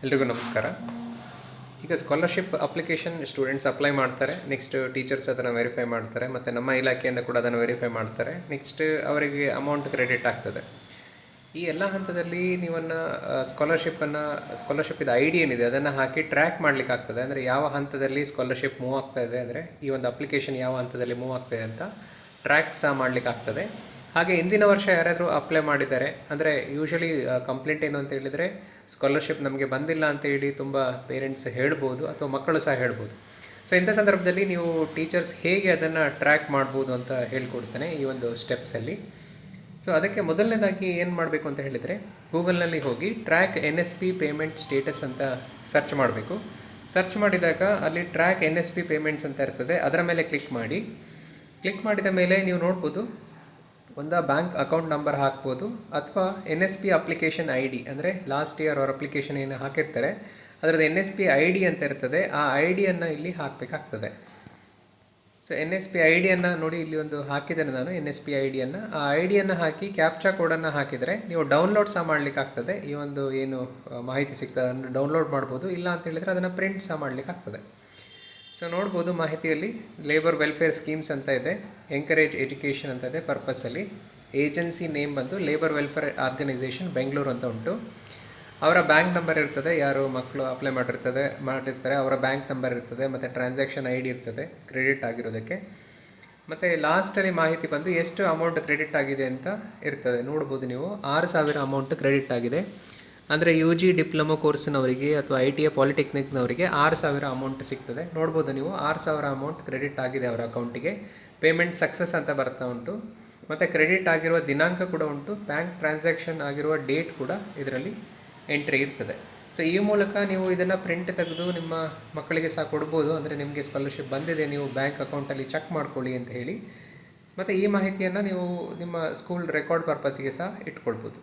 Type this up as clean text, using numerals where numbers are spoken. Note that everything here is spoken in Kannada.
ಎಲ್ರಿಗೂ ನಮಸ್ಕಾರ. ಈಗ ಸ್ಕಾಲರ್ಶಿಪ್ ಅಪ್ಲಿಕೇಶನ್ ಸ್ಟೂಡೆಂಟ್ಸ್ ಅಪ್ಲೈ ಮಾಡ್ತಾರೆ, ನೆಕ್ಸ್ಟ್ ಟೀಚರ್ಸ್ ಅದನ್ನು ವೆರಿಫೈ ಮಾಡ್ತಾರೆ, ಮತ್ತು ನಮ್ಮ ಇಲಾಖೆಯಿಂದ ಕೂಡ ಅದನ್ನು ವೆರಿಫೈ ಮಾಡ್ತಾರೆ. ನೆಕ್ಸ್ಟ್ ಅವರಿಗೆ ಅಮೌಂಟ್ ಕ್ರೆಡಿಟ್ ಆಗ್ತದೆ. ಈ ಎಲ್ಲ ಹಂತದಲ್ಲಿ ನೀವನ್ನು ಸ್ಕಾಲರ್ಶಿಪ್ಪಿದ ಐ ಡಿ ಏನಿದೆ ಅದನ್ನು ಹಾಕಿ ಟ್ರ್ಯಾಕ್ ಮಾಡಲಿಕ್ಕೆ ಆಗ್ತದೆ. ಅಂದರೆ ಯಾವ ಹಂತದಲ್ಲಿ ಸ್ಕಾಲರ್ಶಿಪ್ ಮೂವ್ ಆಗ್ತಾ ಇದೆ, ಅಂದರೆ ಈ ಒಂದು ಅಪ್ಲಿಕೇಶನ್ ಯಾವ ಹಂತದಲ್ಲಿ ಮೂವ್ ಆಗ್ತಾಯಿದೆ ಅಂತ ಟ್ರ್ಯಾಕ್ ಸಹ ಮಾಡಲಿಕ್ಕೆ ಆಗ್ತದೆ. ಹಾಗೆ ಇಂದಿನ ವರ್ಷ ಯಾರಾದರೂ ಅಪ್ಲೈ ಮಾಡಿದ್ದಾರೆ ಅಂದರೆ ಯೂಶಲಿ ಕಂಪ್ಲೇಂಟ್ ಏನು ಅಂತ ಹೇಳಿದರೆ ಸ್ಕಾಲರ್ಶಿಪ್ ನಮಗೆ ಬಂದಿಲ್ಲ ಅಂತೇಳಿ ತುಂಬ ಪೇರೆಂಟ್ಸ್ ಹೇಳ್ಬೋದು ಅಥವಾ ಮಕ್ಕಳು ಸಹ ಹೇಳ್ಬೋದು. ಸೊ ಇಂಥ ಸಂದರ್ಭದಲ್ಲಿ ನೀವು ಟೀಚರ್ಸ್ ಹೇಗೆ ಅದನ್ನು ಟ್ರ್ಯಾಕ್ ಮಾಡ್ಬೋದು ಅಂತ ಹೇಳ್ಕೊಡ್ತೇನೆ ಈ ಒಂದು ಸ್ಟೆಪ್ಸಲ್ಲಿ. ಸೊ ಅದಕ್ಕೆ ಮೊದಲನೇದಾಗಿ ಏನು ಮಾಡಬೇಕು ಅಂತ ಹೇಳಿದರೆ, ಗೂಗಲ್ನಲ್ಲಿ ಹೋಗಿ ಟ್ರ್ಯಾಕ್ NSP ಪೇಮೆಂಟ್ ಸ್ಟೇಟಸ್ ಅಂತ ಸರ್ಚ್ ಮಾಡಬೇಕು. ಸರ್ಚ್ ಮಾಡಿದಾಗ ಅಲ್ಲಿ ಟ್ರ್ಯಾಕ್ NSP ಪೇಮೆಂಟ್ಸ್ ಅಂತ ಇರ್ತದೆ, ಅದರ ಮೇಲೆ ಕ್ಲಿಕ್ ಮಾಡಿ. ಕ್ಲಿಕ್ ಮಾಡಿದ ಮೇಲೆ ನೀವು ನೋಡ್ಬೋದು, ಒಂದು ಬ್ಯಾಂಕ್ ಅಕೌಂಟ್ ನಂಬರ್ ಹಾಕ್ಬೋದು ಅಥವಾ NSP ಅಪ್ಲಿಕೇಶನ್ ID, ಅಂದರೆ ಲಾಸ್ಟ್ ಇಯರ್ ಅವ್ರ ಅಪ್ಲಿಕೇಶನ್ ಏನು ಹಾಕಿರ್ತಾರೆ ಅದರದ್ದು NSP ID ಅಂತ ಇರ್ತದೆ, ಆ ID-ಯನ್ನು ಇಲ್ಲಿ ಹಾಕಬೇಕಾಗ್ತದೆ. ಸೊ NSP ID-ಯನ್ನು ನೋಡಿ, ಇಲ್ಲಿ ಒಂದು ಹಾಕಿದ್ದೇನೆ ನಾನು NSP ID-ಯನ್ನು. ಆ ID-ಯನ್ನು ಹಾಕಿ ಕ್ಯಾಪ್ಚಾ ಕೋಡನ್ನು ಹಾಕಿದರೆ ನೀವು ಡೌನ್ಲೋಡ್ ಸಹ ಮಾಡಲಿಕ್ಕೆ ಆಗ್ತದೆ. ಈ ಒಂದು ಏನು ಮಾಹಿತಿ ಸಿಗ್ತದೆ ಅದನ್ನು ಡೌನ್ಲೋಡ್ ಮಾಡ್ಬೋದು, ಇಲ್ಲ ಅಂತ ಹೇಳಿದರೆ ಅದನ್ನು ಪ್ರಿಂಟ್ ಸಹ ಮಾಡಲಿಕ್ಕೆ ಆಗ್ತದೆ. ಸೊ ನೋಡ್ಬೋದು ಮಾಹಿತಿಯಲ್ಲಿ ಲೇಬರ್ ವೆಲ್ಫೇರ್ ಸ್ಕೀಮ್ಸ್ ಅಂತ ಇದೆ, ಎಂಕರೇಜ್ ಎಜುಕೇಷನ್ ಅಂತ ಇದೆ ಪರ್ಪಸಲ್ಲಿ. ಏಜೆನ್ಸಿ ನೇಮ್ ಬಂದು ಲೇಬರ್ ವೆಲ್ಫೇರ್ ಆರ್ಗನೈಸೇಷನ್ ಬೆಂಗಳೂರು ಅಂತ ಉಂಟು. ಅವರ ಬ್ಯಾಂಕ್ ನಂಬರ್ ಇರ್ತದೆ, ಯಾರು ಮಕ್ಕಳು ಅಪ್ಲೈ ಮಾಡಿರ್ತಾರೆ ಅವರ ಬ್ಯಾಂಕ್ ನಂಬರ್ ಇರ್ತದೆ, ಮತ್ತು ಟ್ರಾನ್ಸಾಕ್ಷನ್ ID ಇರ್ತದೆ ಕ್ರೆಡಿಟ್ ಆಗಿರೋದಕ್ಕೆ. ಮತ್ತು ಲಾಸ್ಟಲ್ಲಿ ಮಾಹಿತಿ ಬಂದು ಎಷ್ಟು ಅಮೌಂಟ್ ಕ್ರೆಡಿಟ್ ಆಗಿದೆ ಅಂತ ಇರ್ತದೆ. ನೋಡ್ಬೋದು ನೀವು 6,000 ಅಮೌಂಟ್ ಕ್ರೆಡಿಟ್ ಆಗಿದೆ. ಅಂದರೆ UG ಡಿಪ್ಲೊಮೊ ಕೋರ್ಸಿನವರಿಗೆ ಅಥವಾ ITA ಪಾಲಿಟೆಕ್ನಿಕ್ನವರಿಗೆ 6,000 ಅಮೌಂಟ್ ಸಿಗ್ತದೆ. ನೋಡ್ಬೋದು ನೀವು 6,000 ಅಮೌಂಟ್ ಕ್ರೆಡಿಟ್ ಆಗಿದೆ ಅವರ ಅಕೌಂಟಿಗೆ. ಪೇಮೆಂಟ್ ಸಕ್ಸಸ್ ಅಂತ ಬರ್ತಾ ಉಂಟು, ಮತ್ತು ಕ್ರೆಡಿಟ್ ಆಗಿರುವ ದಿನಾಂಕ ಕೂಡ ಉಂಟು, ಬ್ಯಾಂಕ್ ಟ್ರಾನ್ಸಾಕ್ಷನ್ ಆಗಿರುವ ಡೇಟ್ ಕೂಡ ಇದರಲ್ಲಿ ಎಂಟ್ರಿ ಇರ್ತದೆ. ಸೊ ಈ ಮೂಲಕ ನೀವು ಇದನ್ನು ಪ್ರಿಂಟ್ ತೆಗೆದು ನಿಮ್ಮ ಮಕ್ಕಳಿಗೆ ಸಹ ಕೊಡ್ಬೋದು. ಅಂದರೆ ನಿಮಗೆ ಸ್ಕಾಲರ್ಶಿಪ್ ಬಂದಿದೆ, ನೀವು ಬ್ಯಾಂಕ್ ಅಕೌಂಟಲ್ಲಿ ಚೆಕ್ ಮಾಡ್ಕೊಳ್ಳಿ ಅಂತ ಹೇಳಿ. ಮತ್ತು ಈ ಮಾಹಿತಿಯನ್ನು ನೀವು ನಿಮ್ಮ ಸ್ಕೂಲ್ ರೆಕಾರ್ಡ್ ಪರ್ಪಸ್ಸಿಗೆ ಸಹ ಇಟ್ಕೊಳ್ಬೋದು.